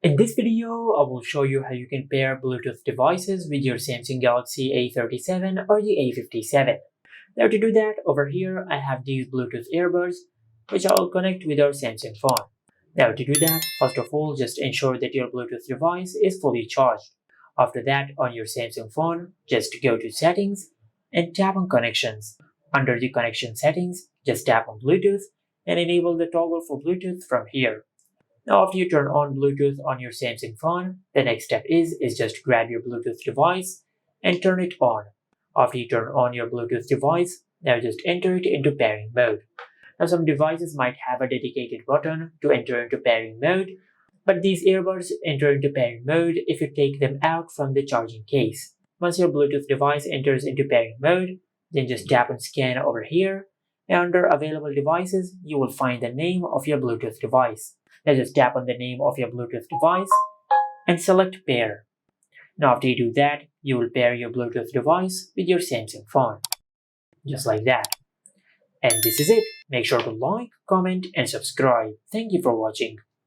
In this video, I will show you how you can pair Bluetooth devices with your Samsung Galaxy A37 or the A57. Now to do that, over here I have these Bluetooth earbuds which I'll connect with our Samsung phone. Now to do that, first of all, just ensure that your Bluetooth device is fully charged. After that, on your Samsung phone, just go to Settings and tap on Connections. Under the Connection settings, just tap on Bluetooth and enable the toggle for Bluetooth from here. Now after you turn on Bluetooth on your Samsung phone, the next step is just grab your Bluetooth device and turn it on. After you turn on your Bluetooth device, now just enter it into pairing mode. Now some devices might have a dedicated button to enter into pairing mode, but these earbuds enter into pairing mode if you take them out from the charging case. Once your Bluetooth device enters into pairing mode, then just tap on Scan over here, and under Available Devices, you will find the name of your Bluetooth device. Now just tap on the name of your Bluetooth device and select Pair. Now after you do that, you will pair your Bluetooth device with your Samsung phone. Just like that. And this is it. Make sure to like, comment and subscribe. Thank you for watching.